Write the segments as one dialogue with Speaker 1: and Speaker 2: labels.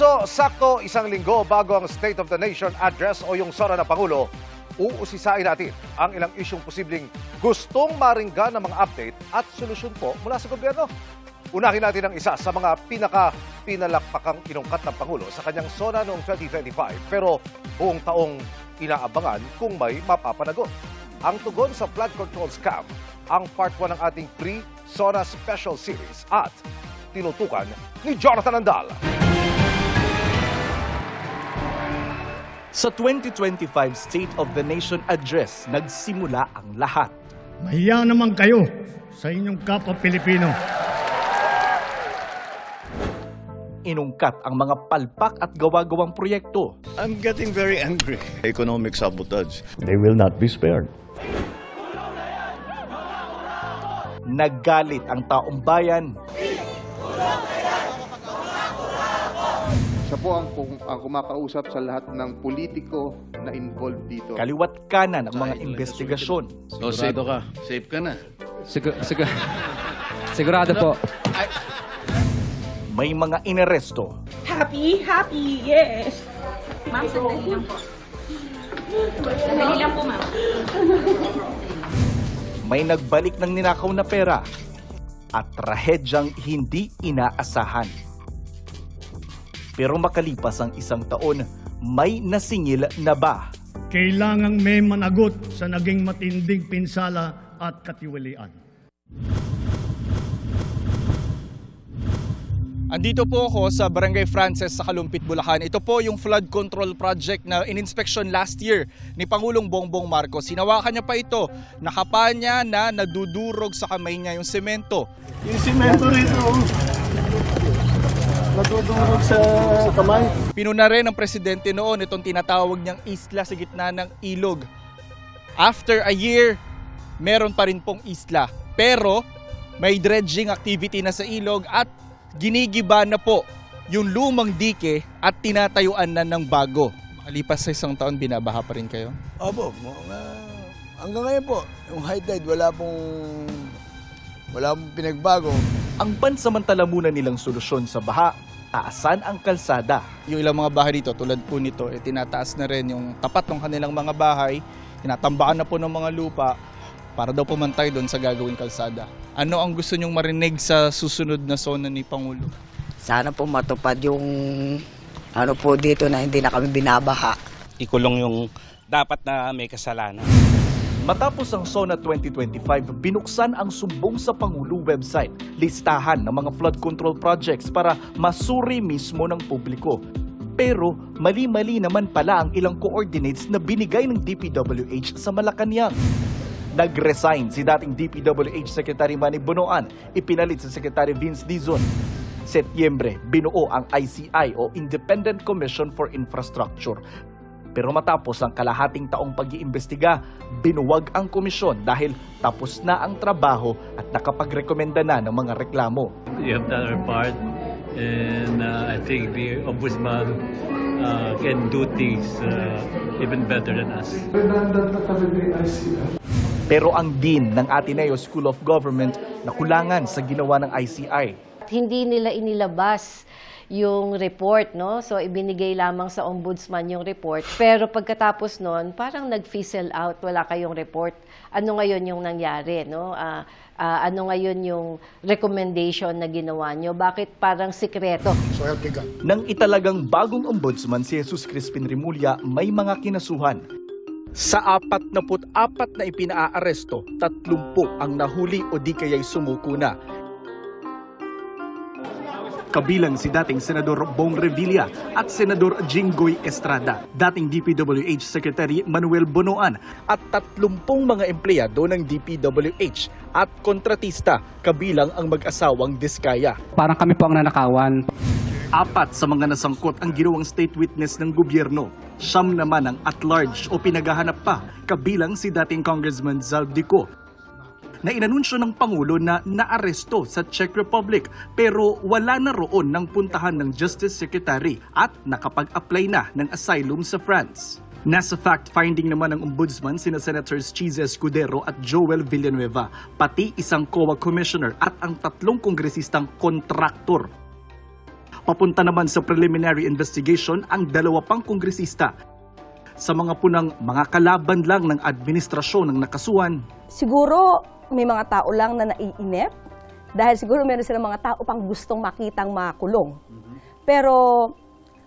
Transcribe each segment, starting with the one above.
Speaker 1: Marso, sakto isang linggo bago ang State of the Nation Address o yung sora ng Pangulo, uusisain natin ang ilang isyong posibleng gustong maringgan ng mga update at solusyon po mula sa gobyerno. Unahin natin ang isa sa mga pinalakpakang inungkat ng Pangulo sa kanyang sona noong 2025 pero buong taong inaabangan kung may mapapanagot. Ang tugon sa flood control scam ang part 1 ng ating pre-SONA special series at tinutukan ni Jonathan Andal.
Speaker 2: Sa 2025 State of the Nation Address, nagsimula ang lahat.
Speaker 3: Mahiya naman kayo sa inyong kapwa Pilipino.
Speaker 2: Inungkat ang mga palpak at gawa-gawang proyekto.
Speaker 4: I'm getting very angry. Economic sabotage.
Speaker 5: They will not be spared.
Speaker 2: Naggalit ang taong bayan.
Speaker 6: Siya po ang kumakausap sa lahat ng politiko na involved dito.
Speaker 2: Kaliwat kanan ang mga investigasyon.
Speaker 7: So, safe ka. Safe ka na.
Speaker 8: Sigurado po.
Speaker 2: May mga inaresto.
Speaker 9: Happy, yes. Ma'am, sandali lang po. Sandali lang po, ma'am.
Speaker 2: May nagbalik ng ninakaw na pera. At trahedyang hindi inaasahan. Pero makalipas ang isang taon, may nasingil na ba?
Speaker 3: Kailangang may managot sa naging matinding pinsala at katiwalian.
Speaker 10: Andito po ako sa Barangay Frances sa Kalumpit, Bulacan. Ito po yung flood control project na in-inspection last year ni Pangulong Bongbong Marcos. Hinawakan niya pa ito. Nakapa niya na nadudurog sa kamay niya yung semento.
Speaker 4: Yung simento rito, natutulog sa kamay.
Speaker 10: Pinuna rin ng presidente noon itong tinatawag niyang isla sa gitna ng ilog. After a year, meron pa rin pong isla. Pero may dredging activity na sa ilog at ginigiba na po yung lumang dike at tinatayuan na ng bago. Makalipas sa isang taon, binabaha pa rin kayo?
Speaker 4: Opo, hanggang ngayon po, yung high tide, wala pong pinagbago.
Speaker 2: Ang pansamantala muna nilang solusyon sa baha, taasan ang kalsada.
Speaker 10: Yung ilang mga bahay dito, tulad po nito, tinataas na rin yung tapat ng kanilang mga bahay, tinatambakan na po ng mga lupa para daw pumantay doon sa gagawing kalsada. Ano ang gusto nyong marinig sa susunod na sona ni Pangulo?
Speaker 11: Sana po matupad yung ano po dito na hindi na kami binabaha.
Speaker 7: Ikulong yung dapat na may kasalanan.
Speaker 2: Matapos ang SONA 2025, binuksan ang sumbong sa Pangulo website, listahan ng mga flood control projects para masuri mismo ng publiko. Pero mali-mali naman pala ang ilang coordinates na binigay ng DPWH sa Malacanang. Nag-resign si dating DPWH Secretary Manny Bonoan, ipinalit sa Secretary Vince Dizon. Setyembre, binuo ang ICI o Independent Commission for Infrastructure. Pero matapos ang kalahating taong pag-iimbestiga, binuwag ang komisyon dahil tapos na ang trabaho at nakapagrekomenda na ng mga reklamo.
Speaker 5: We have done our part, and I think the Ombudsman can do things even better than us.
Speaker 2: Pero ang Dean ng Ateneo School of Government nakulangan sa ginawa ng ICI.
Speaker 12: Hindi nila inilabas yung report, no? So ibinigay lamang sa ombudsman yung report. Pero pagkatapos noon, parang nag-fizzle out, wala kayong report. Ano ngayon yung nangyari, no? Ano ngayon yung recommendation na ginawa nyo? Bakit parang sikreto?
Speaker 2: Nang italagang bagong ombudsman si Jesus Crispin Rimulya, may mga kinasuhan. Sa 44 na ipinaaresto, 30 ang nahuli o di kaya'y sumuko na. Kabilang si dating Senador Bong Revilla at Senador Jinggoy Estrada, dating DPWH Secretary Manuel Bonoan at 30 mga empleyado ng DPWH at kontratista kabilang ang mag-asawang Diskaya.
Speaker 8: Parang kami po ang nanakawan.
Speaker 2: 4 sa mga nasangkot ang ginawang state witness ng gobyerno. 9 naman ang at-large o pinaghahanap pa, kabilang si dating Congressman Zaldico, na inanunsyo ng Pangulo na naaresto sa Czech Republic pero wala na roon ng puntahan ng Justice Secretary at nakapag-apply na ng asylum sa France. Nasa fact-finding naman ng Ombudsman sina Senators Chiza Escudero at Joel Villanueva, pati isang COA Commissioner at ang 3 kongresistang kontraktor. Papunta naman sa preliminary investigation ang 2 pang kongresista. Sa mga punang mga kalaban lang ng administrasyon ng nakasuhan,
Speaker 9: Siguro may mga tao lang na naiinip dahil siguro meron silang mga tao pang gustong makitang makulong. Pero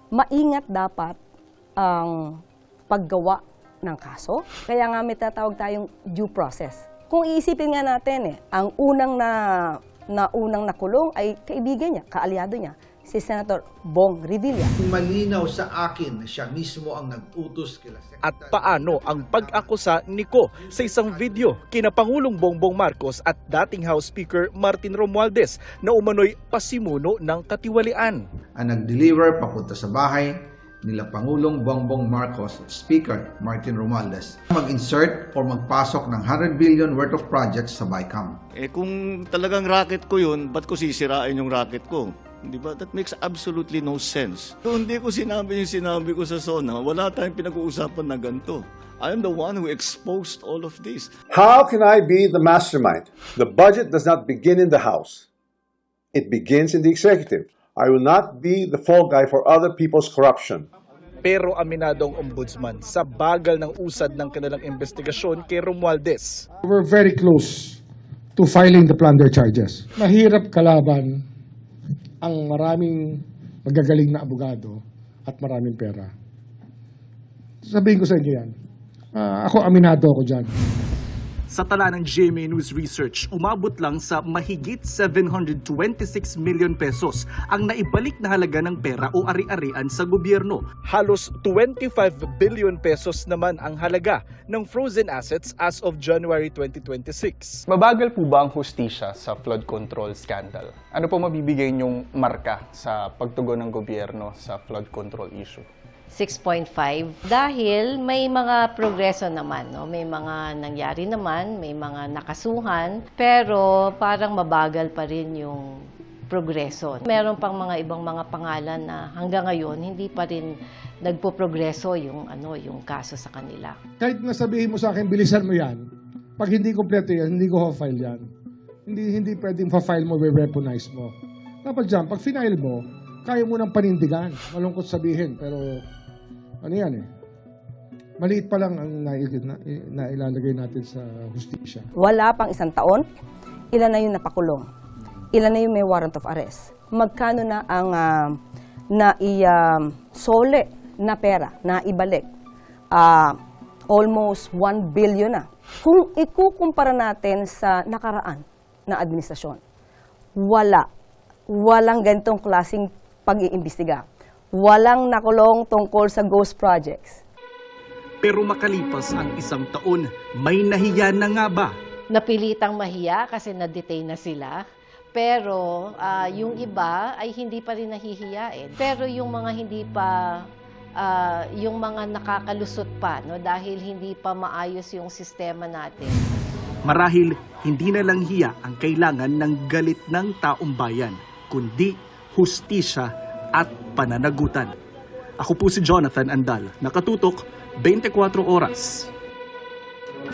Speaker 9: maingat dapat ang paggawa ng kaso. Kaya nga may tatawag tayong due process. Kung iisipin nga natin ang unang nakulong ay kaibigan niya, kaalyado niya, si Senator Bong Revilla.
Speaker 13: Malinaw sa akin na siya mismo ang nag-utos kila
Speaker 2: at paano ang pag-akusa ni Ko sa isang video kina Pangulong Bongbong Marcos at dating House Speaker Martin Romualdez na umano'y pasimuno ng katiwalian.
Speaker 13: ang nag-deliver papunta sa bahay nila Pangulong Bongbong Marcos, Speaker Martin Romualdez, mag-insert or magpasok ng 100 billion worth of projects sa BICAM.
Speaker 14: Kung talagang racket ko yun, ba't ko sisirain yung racket ko? Di ba? That makes absolutely no sense. Kung hindi ko sinabi yung sinabi ko sa SONA, wala tayong pinag-uusapan na ganito. I am the one who exposed all of this.
Speaker 15: How can I be the mastermind? The budget does not begin in the House. It begins in the executive. I will not be the fall guy for other people's corruption.
Speaker 2: Pero aminado ang ombudsman sa bagal ng usad ng kanilang investigasyon kay Romualdez.
Speaker 3: We're very close to filing the plunder charges. Mahirap kalaban ang maraming magagaling na abogado at maraming pera. Sabihin ko sa inyo yan. Ako, aminado ako dyan.
Speaker 2: Sa tala ng GMA News Research, umabot lang sa mahigit 726 million pesos ang naibalik na halaga ng pera o ari-arian sa gobyerno. Halos 25 billion pesos naman ang halaga ng frozen assets as of January 2026.
Speaker 10: Mabagal po ba ang hustisya sa flood control scandal? Ano po mabibigay niyong marka sa pagtugon ng gobyerno sa flood control issue?
Speaker 12: 6.5 dahil may mga progreso naman, no? May mga nangyari naman, may mga nakasuhan, pero parang mabagal pa rin yung progreso. Meron pang mga ibang mga pangalan na hanggang ngayon hindi pa rin nagpo-progreso yung kaso sa kanila.
Speaker 3: Kahit nasabihin mo sa akin, bilisan mo yan. Pag hindi kompleto yan, hindi ko ha-file yan. Hindi pwedeng pa-file mo, weaponize mo. Dapat dyan, pag final mo, kaya mo nang panindigan. Malungkot sabihin, pero ano yan maliit pa lang ang nailalagay natin sa hustisya.
Speaker 9: Wala pang 1 taon, ilan na yung napakulong? Ilan na yung may warrant of arrest? Magkano na ang sole na pera na ibalik? Almost 1 billion na. Kung ikukumpara natin sa nakaraan na administrasyon, walang ganitong klaseng pag-iimbestiga. Walang nakulong tungkol sa ghost projects.
Speaker 2: Pero makalipas ang 1 taon, may nahiya na nga ba?
Speaker 12: Napilitang mahiya kasi na-detain na sila. Pero yung iba ay hindi pa rin nahihiyain. Pero yung mga yung mga nakakalusot pa, no, dahil hindi pa maayos yung sistema natin.
Speaker 2: Marahil hindi na lang hiya ang kailangan ng galit ng taong bayan, kundi hustisya at pananagutan. Ako po si Jonathan Andal, nakatutok 24 oras.